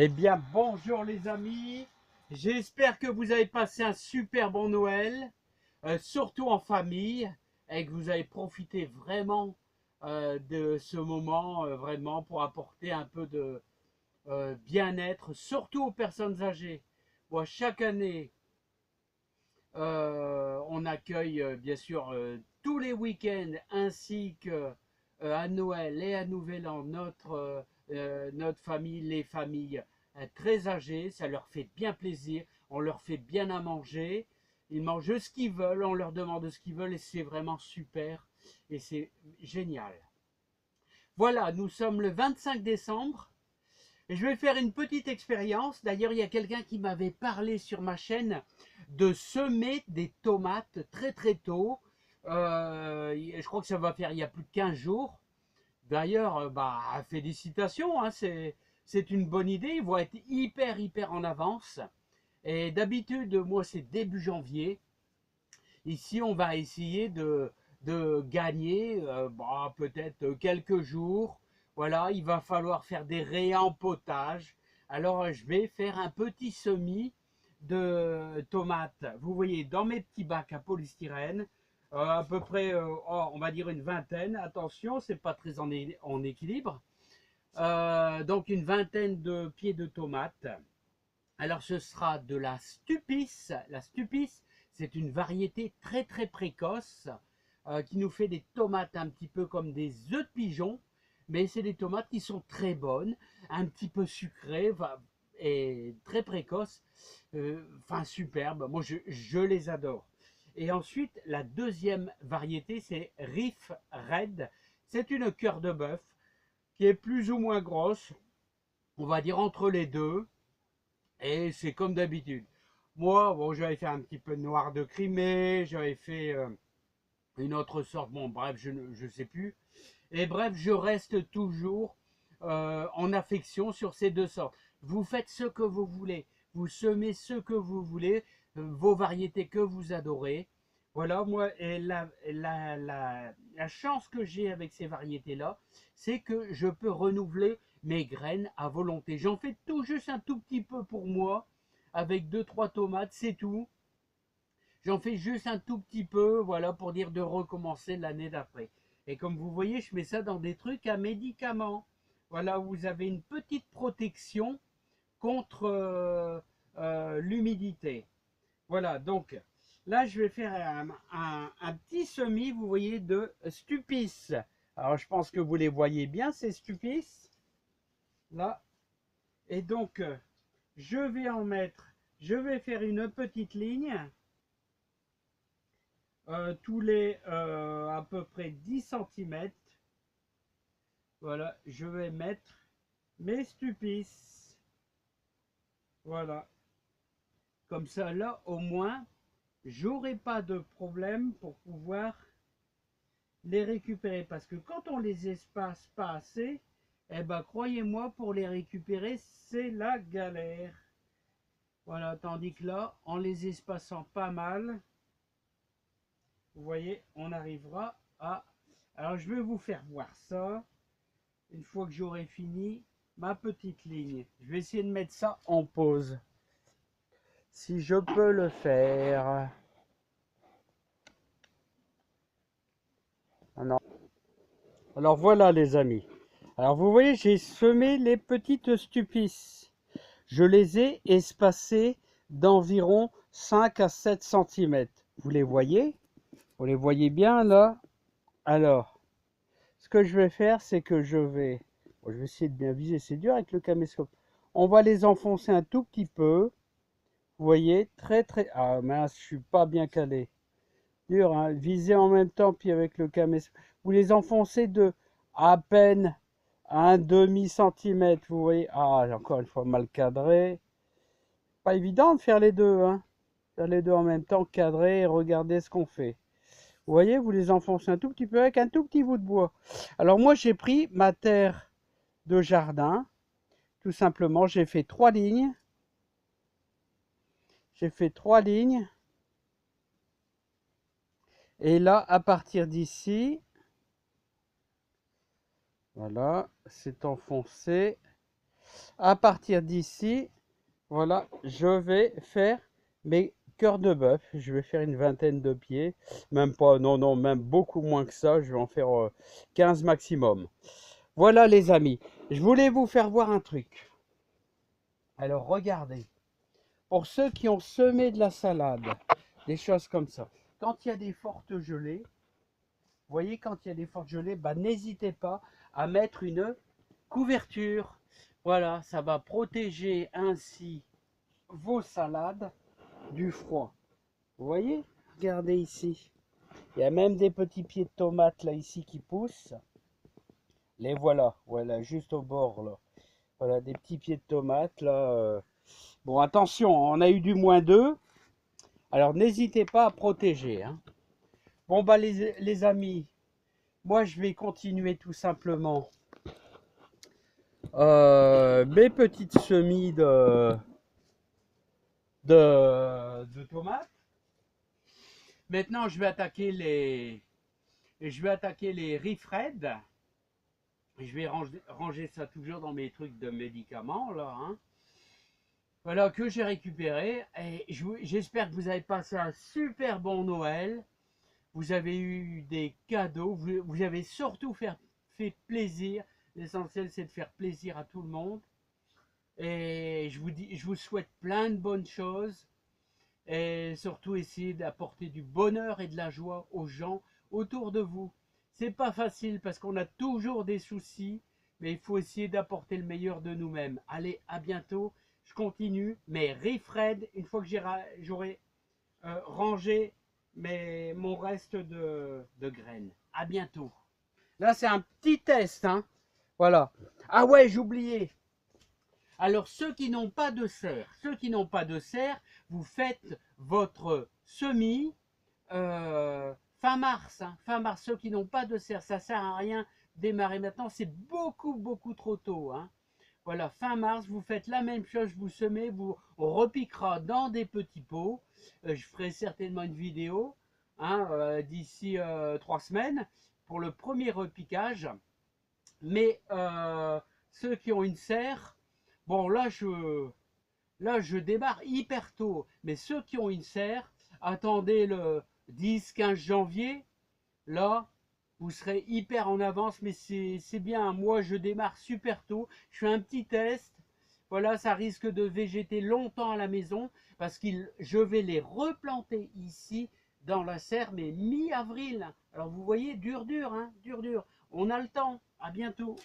Eh bien, bonjour les amis. J'espère que vous avez passé un super bon Noël, surtout en famille, et que vous avez profité vraiment de ce moment, vraiment pour apporter un peu de bien-être, surtout aux personnes âgées. Moi, chaque année, on accueille bien sûr tous les week-ends ainsi que à Noël et à Nouvel An notre famille, les familles très âgées. Ça leur fait bien plaisir, on leur fait bien à manger. Ils mangent ce qu'ils veulent, on leur demande ce qu'ils veulent et c'est vraiment super et c'est génial. Voilà, nous sommes le 25 décembre. Et je vais faire une petite expérience. D'ailleurs, il y a quelqu'un qui m'avait parlé sur ma chaîne de semer des tomates très très tôt. Je crois que ça va faire il y a plus de 15 jours. D'ailleurs, félicitations, hein, c'est une bonne idée. Ils vont être hyper en avance. Et d'habitude, moi, c'est début janvier. Ici, on va essayer de gagner peut-être quelques jours. Voilà, il va falloir faire des réempotages. Alors, je vais faire un petit semis de tomates. Vous voyez, dans mes petits bacs à polystyrène, à peu près, on va dire une vingtaine. Attention, c'est pas très en équilibre. Donc, une vingtaine de pieds de tomates. Alors ce sera de la Stupis. La Stupis, c'est une variété très précoce qui nous fait des tomates un petit peu comme des œufs de pigeon, mais c'est des tomates qui sont très bonnes, un petit peu sucrées et très précoces, enfin superbes. Moi je les adore. Et ensuite, la deuxième variété, c'est Riff Red. C'est une cœur de bœuf qui est plus ou moins grosse, on va dire entre les deux. Et c'est comme d'habitude. Moi, bon, j'avais fait un petit peu de noir de Crimée, j'avais fait une autre sorte, bon, bref, je ne sais plus. Et bref, je reste toujours en affection sur ces deux sortes. Vous faites ce que vous voulez, vous semez ce que vous voulez, vos variétés que vous adorez. Voilà, moi, et la chance que j'ai avec ces variétés-là, c'est que je peux renouveler mes graines à volonté. J'en fais tout juste un tout petit peu pour moi, avec deux, trois tomates, c'est tout. J'en fais juste un tout petit peu, voilà, pour dire de recommencer l'année d'après. Et comme vous voyez, je mets ça dans des trucs à médicaments. Voilà, vous avez une petite protection contre l'humidité. Voilà, donc là, je vais faire un petit semis, vous voyez, de Stupis. Alors, je pense que vous les voyez bien, ces Stupis, là. Et donc, je vais faire une petite ligne tous les à peu près 10 centimètres. Voilà, je vais mettre mes Stupis. Voilà, comme ça, là, au moins, j'aurai pas de problème pour pouvoir les récupérer. Parce que quand on les espace pas assez, eh ben, croyez-moi, pour les récupérer, c'est la galère. Voilà, tandis que là, en les espaçant pas mal, vous voyez, on arrivera à... Alors, je vais vous faire voir ça. Une fois que j'aurai fini ma petite ligne. Je vais essayer de mettre ça en pause. Si je peux le faire. Ah non. Alors voilà les amis. Alors vous voyez, j'ai semé les petites Stupis. Je les ai espacées d'environ 5 à 7 cm. Vous les voyez? Vous les voyez bien là? Alors, ce que je vais faire, c'est que je vais essayer de bien viser, c'est dur avec le caméscope. On va les enfoncer un tout petit peu. Vous voyez, Ah mince, je suis pas bien calé. Dur, hein. Viser en même temps, puis avec le caméscope. Vous les enfoncez de à peine un demi-centimètre, vous voyez. Ah, encore une fois, mal cadré. Pas évident de faire les deux, hein. Faire les deux en même temps, cadrer et regarder ce qu'on fait. Vous voyez, vous les enfoncez un tout petit peu avec un tout petit bout de bois. Alors moi, j'ai pris ma terre de jardin. Tout simplement, j'ai fait 3 lignes. J'ai fait 3 lignes. Et là, à partir d'ici, voilà, c'est enfoncé. à partir d'ici, voilà, je vais faire mes cœurs de bœuf. Je vais faire une vingtaine de pieds. Même pas, non, non, même beaucoup moins que ça. Je vais en faire 15 maximum. Voilà les amis. Je voulais vous faire voir un truc. Alors regardez. Pour ceux qui ont semé de la salade, des choses comme ça. Quand il y a des fortes gelées, vous voyez, quand il y a des fortes gelées, bah, n'hésitez pas à mettre une couverture. Voilà, ça va protéger ainsi vos salades du froid. Vous voyez? Regardez ici. Il y a même des petits pieds de tomates là ici qui poussent. Les voilà, voilà, juste au bord là. Voilà, des petits pieds de tomates là. Bon, attention, on a eu du -2. Alors n'hésitez pas à protéger, hein. Bon bah les amis, moi je vais continuer tout simplement mes petites semis de tomates. Maintenant je vais attaquer les Rifred. Je vais ranger ça toujours dans mes trucs de médicaments là, hein. Voilà que j'ai récupéré et j'espère que vous avez passé un super bon Noël. Vous avez eu des cadeaux, vous avez surtout fait plaisir. L'essentiel, c'est de faire plaisir à tout le monde. Et je vous souhaite plein de bonnes choses. Et surtout, essayez d'apporter du bonheur et de la joie aux gens autour de vous. C'est pas facile parce qu'on a toujours des soucis, mais il faut essayer d'apporter le meilleur de nous-mêmes. Allez, à bientôt. Je continue. Mais Rifred, une fois que j'aurai rangé mon reste de graines. À bientôt. Là, c'est un petit test, hein. Voilà. Ah ouais, j'ai oublié. Alors, ceux qui n'ont pas de serre, vous faites votre semis fin mars. Hein, fin mars, ceux qui n'ont pas de serre, ça ne sert à rien de démarrer maintenant. C'est beaucoup, beaucoup trop tôt. Hein. Voilà, fin mars, vous faites la même chose, vous semez, on repiquera dans des petits pots. Je ferai certainement une vidéo hein, d'ici 3 semaines pour le premier repiquage. Mais ceux qui ont une serre, bon là je démarre hyper tôt. Mais ceux qui ont une serre, attendez le 10-15 janvier. Là, vous serez hyper en avance, mais c'est bien. Moi, je démarre super tôt. Je fais un petit test. Voilà, ça risque de végéter longtemps à la maison parce que je vais les replanter ici dans la serre, mais mi-avril. Alors, vous voyez, dur, hein, dur. On a le temps. À bientôt.